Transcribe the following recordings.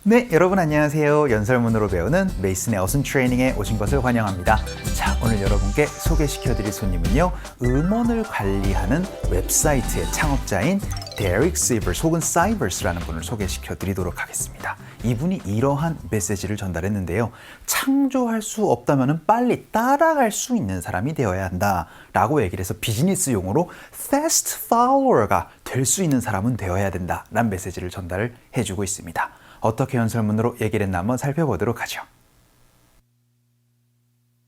네, 여러분 안녕하세요. 연설문으로 배우는 메이슨의 어순 트레이닝에 오신 것을 환영합니다. 자, 오늘 여러분께 소개시켜드릴 손님은요, 음원을 관리하는 웹사이트의 창업자인 데릭 시버스 혹은 사이버스라는 분을 소개시켜드리도록 하겠습니다. 이분이 이러한 메시지를 전달했는데요. 창조할 수 없다면 빨리 따라갈 수 있는 사람이 되어야 한다라고 얘기를 해서 비즈니스 용어로 fast follower가 될 수 있는 사람은 되어야 된다라는 메시지를 전달을 해주고 있습니다. 어떻게 연설문으로 얘기를 했나 한번 살펴보도록 하죠.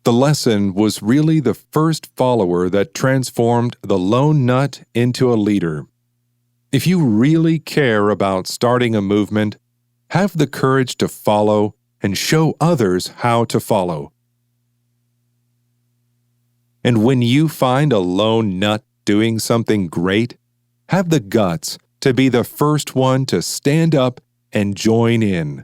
The lesson was really the first follower that transformed the lone nut into a leader. If you really care about starting a movement, have the courage to follow and show others how to follow. And when you find a lone nut doing something great, have the guts to be the first one to stand up and join in.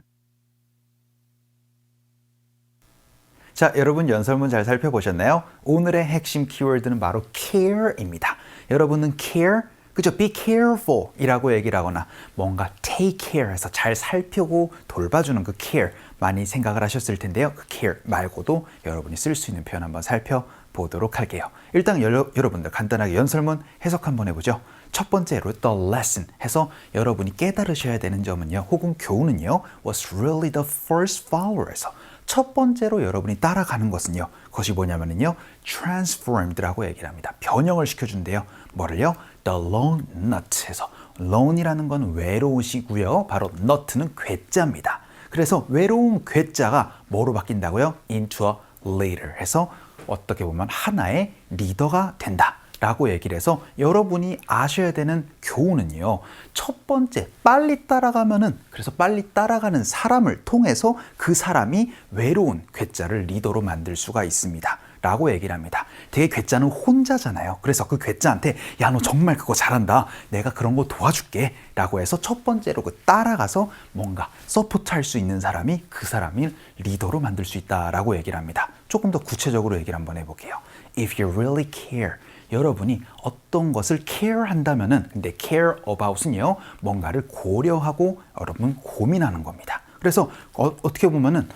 자, 여러분 연설문 잘 살펴보셨나요? 오늘의 핵심 키워드는 바로 care입니다. 여러분은 care, 그죠? be careful 이라고 얘기를 하거나 뭔가 take care 해서 잘 살피고 돌봐주는 그 care 많이 생각을 하셨을 텐데요. 그 care 말고도 여러분이 쓸 수 있는 표현 한번 살펴보도록 할게요. 일단 여러분들 간단하게 연설문 해석 한번 해보죠. 첫 번째로 the lesson 해서 여러분이 깨달으셔야 되는 점은요, 혹은 교훈은요, was really the first follower에서 첫 번째로 여러분이 따라가는 것은요, 그것이 뭐냐면요, transformed라고 얘기를 합니다. 변형을 시켜준대요. 뭐를요? The lone nut 해서 lone이라는 건 외로우시고요, 바로 nut는 괴짜입니다. 그래서 외로운 괴짜가 뭐로 바뀐다고요? into a leader 해서 어떻게 보면 하나의 리더가 된다 라고 얘기를 해서 여러분이 아셔야 되는 교훈은요, 첫 번째 빨리 따라가면은, 그래서 빨리 따라가는 사람을 통해서 그 사람이 외로운 괴짜를 리더로 만들 수가 있습니다 라고 얘기를 합니다. 되게 괴짜는 혼자잖아요. 그래서 그 괴짜한테 야, 너 정말 그거 잘한다, 내가 그런 거 도와줄게 라고 해서 첫 번째로 그 따라가서 뭔가 서포트할 수 있는 사람이 그 사람을 리더로 만들 수 있다라고 얘기를 합니다. 조금 더 구체적으로 얘기를 한번 해볼게요. If you really care, 여러분이 어떤 것을 care 한다면은, 근데 care about은요, 뭔가를 고려하고 여러분 고민하는 겁니다. 그래서 어떻게 보면은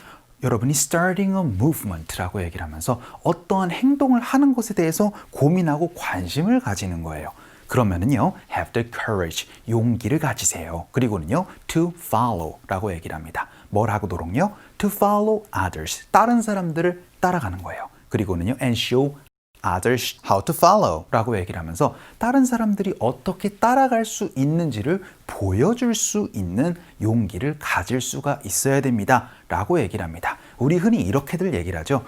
여러분이 starting a movement라고 얘기를 하면서 어떠한 행동을 하는 것에 대해서 고민하고 관심을 가지는 거예요. 그러면은요, have the courage, 용기를 가지세요. 그리고는요, to follow라고 얘기를 합니다. 뭘 하도록요? to follow others, 다른 사람들을 따라가는 거예요. 그리고는요, and show others how to follow 라고 얘기를 하면서 다른 사람들이 어떻게 따라갈 수 있는지를 보여줄 수 있는 용기를 가질 수가 있어야 됩니다 라고 얘기를 합니다. 우리 흔히 이렇게들 얘기를 하죠.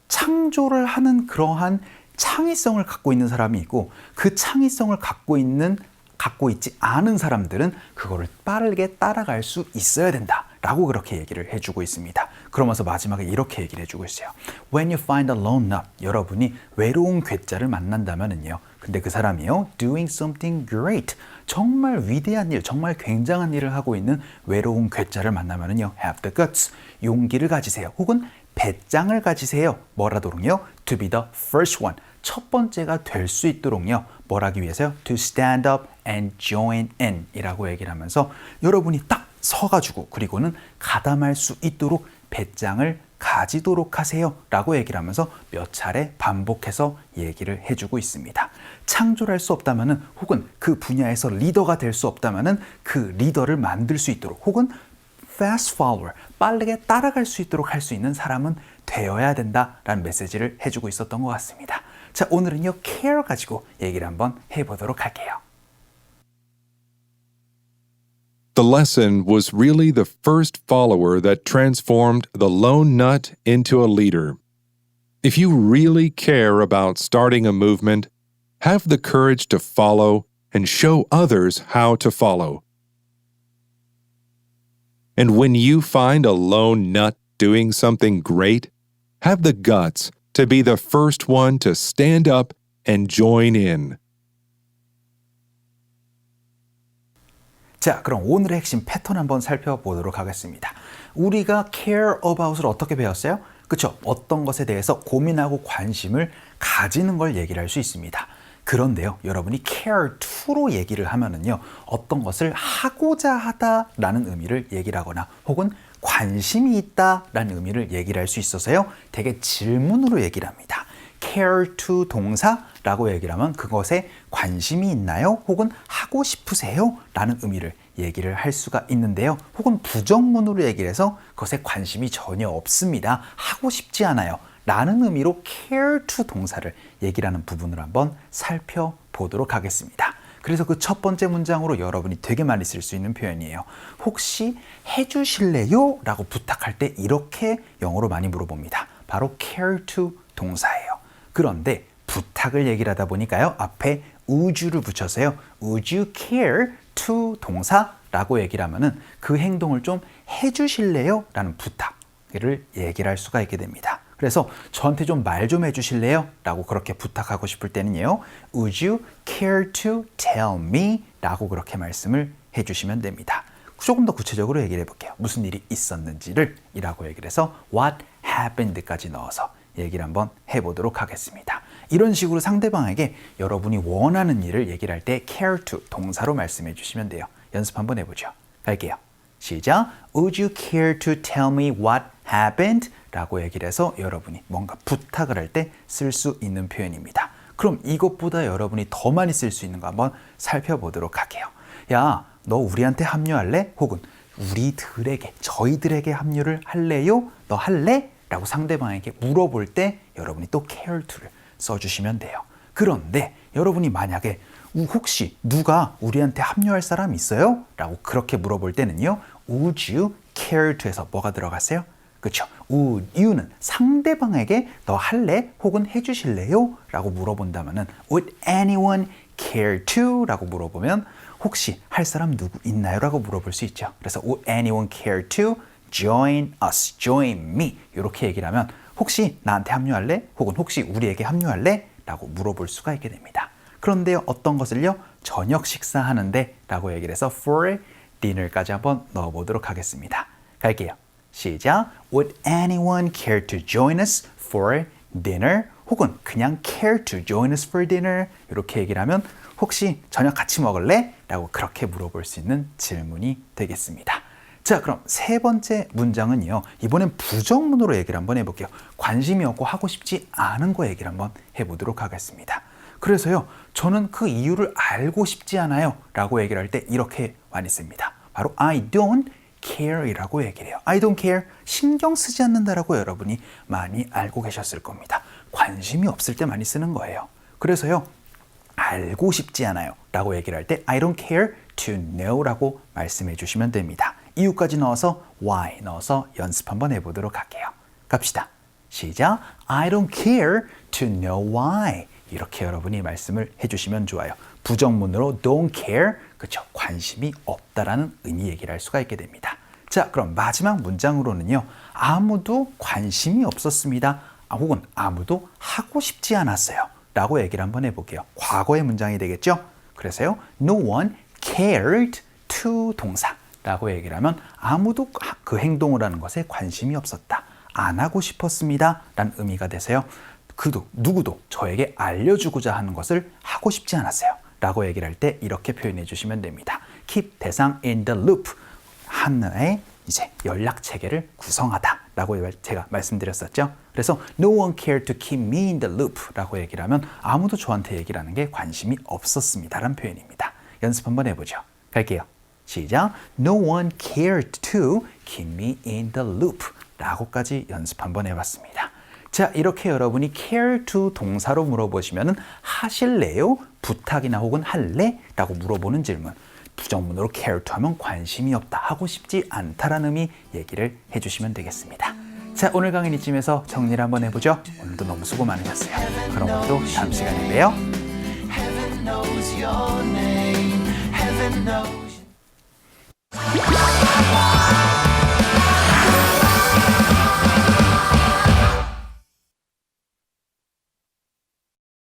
창조를 하는 그러한 창의성을 갖고 있는 사람이 있고, 그 창의성을 갖고 있지 않은 사람들은 그거를 빠르게 따라갈 수 있어야 된다 라고 그렇게 얘기를 해주고 있습니다. 그러면서 마지막에 이렇게 얘기를 해주고 있어요. When you find a lone nut, 여러분이 외로운 괴짜를 만난다면은요, 근데 그 사람이요, doing something great, 정말 위대한 일, 정말 굉장한 일을 하고 있는 외로운 괴짜를 만나면은요, have the guts, 용기를 가지세요. 혹은 배짱을 가지세요. 뭐라도록요? to be the first one, 첫 번째가 될 수 있도록요, 뭘 하기 위해서요? to stand up and join in 이라고 얘기를 하면서 여러분이 딱 서가지고 그리고는 가담할 수 있도록 배짱을 가지도록 하세요 라고 얘기를 하면서 몇 차례 반복해서 얘기를 해주고 있습니다. 창조를 할 수 없다면은, 혹은 그 분야에서 리더가 될 수 없다면은 그 리더를 만들 수 있도록, 혹은 fast follower, 빠르게 따라갈 수 있도록 할 수 있는 사람은 되어야 된다라는 메시지를 해주고 있었던 것 같습니다. 자, 오늘은요, care 가지고 얘기를 한번 해보도록 할게요. The lesson was really the first follower that transformed the lone nut into a leader. If you really care about starting a movement, have the courage to follow and show others how to follow. And when you find a lone nut doing something great, have the guts to be the first one to stand up and join in. 자, 그럼 오늘의 핵심 패턴 한번 살펴보도록 하겠습니다. 우리가 care about을 어떻게 배웠어요? 그렇죠? 어떤 것에 대해서 고민하고 관심을 가지는 걸 얘기를 할 수 있습니다. 그런데요, 여러분이 care to로 얘기를 하면은요, 어떤 것을 하고자 하다라는 의미를 얘기를 하거나 혹은 관심이 있다라는 의미를 얘기를 할 수 있어서요, 되게 질문으로 얘기를 합니다. care to 동사라고 얘기를 하면 그것에 관심이 있나요? 혹은 하고 싶으세요? 라는 의미를 얘기를 할 수가 있는데요. 혹은 부정문으로 얘기를 해서 그것에 관심이 전혀 없습니다. 하고 싶지 않아요. 라는 의미로 care to 동사를 얘기를 하는 부분을 한번 살펴보도록 하겠습니다. 그래서 그 첫 번째 문장으로 여러분이 되게 많이 쓸 수 있는 표현이에요. 혹시 해주실래요? 라고 부탁할 때 이렇게 영어로 많이 물어봅니다. 바로 care to 동사예요. 그런데 부탁을 얘기를 하다 보니까요, 앞에 would를 붙여서요, would you care to 동사라고 얘기를 하면은 그 행동을 좀 해주실래요? 라는 부탁을 얘기를 할 수가 있게 됩니다. 그래서 저한테 좀 말 좀 해주실래요? 라고 그렇게 부탁하고 싶을 때는요, would you care to tell me? 라고 그렇게 말씀을 해주시면 됩니다. 조금 더 구체적으로 얘기를 해볼게요. 무슨 일이 있었는지를 이라고 얘기를 해서 what happened까지 넣어서 얘기를 한번 해보도록 하겠습니다. 이런 식으로 상대방에게 여러분이 원하는 일을 얘기를 할 때 care to 동사로 말씀해 주시면 돼요. 연습 한번 해보죠. 갈게요. 시작. Would you care to tell me what happened? 라고 얘기를 해서 여러분이 뭔가 부탁을 할 때 쓸 수 있는 표현입니다. 그럼 이것보다 여러분이 더 많이 쓸 수 있는 거 한번 살펴보도록 할게요. 야, 너 우리한테 합류할래? 혹은 우리들에게, 저희들에게 합류를 할래요? 너 할래? 라고 상대방에게 물어볼 때 여러분이 또 care to를 써주시면 돼요. 그런데 여러분이 만약에 혹시 누가 우리한테 합류할 사람 있어요? 라고 그렇게 물어볼 때는요, would you care to에서 뭐가 들어갔어요? 그렇죠? would you는 상대방에게 너 할래? 혹은 해주실래요? 라고 물어본다면은 would anyone care to? 라고 물어보면 혹시 할 사람 누구 있나요? 라고 물어볼 수 있죠. 그래서 would anyone care to join us, join me 이렇게 얘기를 하면 혹시 나한테 합류할래? 혹은 혹시 우리에게 합류할래? 라고 물어볼 수가 있게 됩니다. 그런데요, 어떤 것을요? 저녁 식사하는데 라고 얘기를 해서 for dinner까지 한번 넣어보도록 하겠습니다. 갈게요. 시작. Would anyone care to join us for dinner? 혹은 그냥 care to join us for dinner 이렇게 얘기를 하면 혹시 저녁 같이 먹을래? 라고 그렇게 물어볼 수 있는 질문이 되겠습니다. 자, 그럼 세 번째 문장은요, 이번엔 부정문으로 얘기를 한번 해볼게요. 관심이 없고 하고 싶지 않은 거 얘기를 한번 해보도록 하겠습니다. 그래서요, 저는 그 이유를 알고 싶지 않아요 라고 얘기를 할 때 이렇게 많이 씁니다. 바로 I don't care 이라고 얘기를 해요. I don't care, 신경 쓰지 않는다라고 여러분이 많이 알고 계셨을 겁니다. 관심이 없을 때 많이 쓰는 거예요. 그래서요, 알고 싶지 않아요 라고 얘기를 할 때 I don't care to know 라고 말씀해 주시면 됩니다. 이유까지 넣어서 why 넣어서 연습 한번 해보도록 할게요. 갑시다. 시작. I don't care to know why. 이렇게 여러분이 말씀을 해주시면 좋아요. 부정문으로 don't care, 그렇죠? 관심이 없다라는 의미 얘기를 할 수가 있게 됩니다. 자, 그럼 마지막 문장으로는요, 아무도 관심이 없었습니다. 혹은 아무도 하고 싶지 않았어요. 라고 얘기를 한번 해볼게요. 과거의 문장이 되겠죠? 그래서요, no one cared to 동사 라고 얘기를 하면 아무도 그 행동을 하는 것에 관심이 없었다. 안 하고 싶었습니다. 라는 의미가 돼서요, 누구도 저에게 알려주고자 하는 것을 하고 싶지 않았어요. 라고 얘기를 할 때 이렇게 표현해 주시면 됩니다. keep 대상 in the loop. 하나의 이제 연락 체계를 구성하다. 라고 제가 말씀드렸었죠. 그래서 no one cared to keep me in the loop. 라고 얘기를 하면 아무도 저한테 얘기를 하는 게 관심이 없었습니다. 라는 표현입니다. 연습 한번 해보죠. 갈게요. 시작. No one cared to keep me in the loop. 라고까지 연습 한번 해봤습니다. 자, 이렇게 여러분이 care to 동사로 물어보시면은 하실래요? 부탁이나 혹은 할래? 라고 물어보는 질문. 부정문으로 care to 하면 관심이 없다, 하고 싶지 않다라는 의미 얘기를 해주시면 되겠습니다. 자, 오늘 강의는 이쯤에서 정리를 한번 해보죠. 오늘도 너무 수고 많으셨어요. 그럼 오늘도 다음 시간에 봬요. Heaven knows your name. Heaven knows